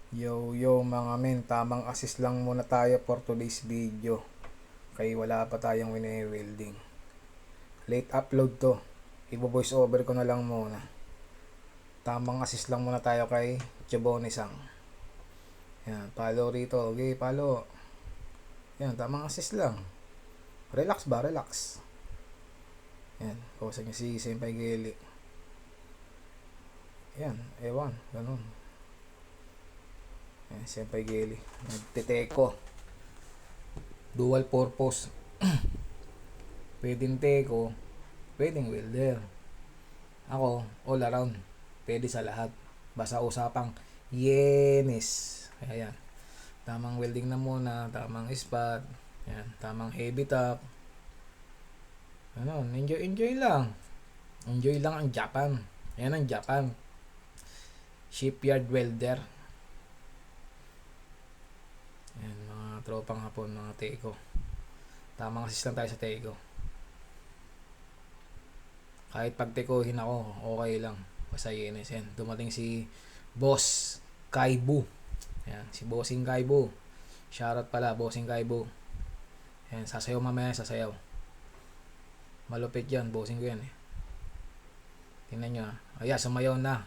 Yo mga men, tamang assist lang muna tayo for today's video. Kaya wala pa tayong wini-welding. Late upload to. Ibo-voice over ko na lang muna. Tamang assist lang muna tayo kay Chabonisang. Yan, follow rito. Okay, follow. Yan, tamang assist lang. Relax ba? Relax. Yan, kausa niya si Senpai Geli. Yan, ewan, ganun. Yan, Senpai Geli. Nagtiteko. Dual purpose. Pwedeng teko, pwedeng welder. Ako, all around. Pwede sa lahat. Basta usapang yenis. Kaya yan. Tamang welding na muna, tamang spot. Yan, tamang heavy top. Ano, enjoy lang. Enjoy lang ang Japan. Yan ang Japan. Shipyard welder. Yan, mga tropang hapon, mga teko. Tamang assist lang tayo sa teko. Kahit pagtekuhin ako, okay lang. Basta yenis. Yan, dumating si Boss Kaibu. Yan, si Bossing Kaibu. Shoutout pala, Bossing Kaibu. Yan, sasayaw mamaya, sasayaw. Malupit yan, bossing ko yan eh. Tingnan nyo. Ayan, sumayaw na.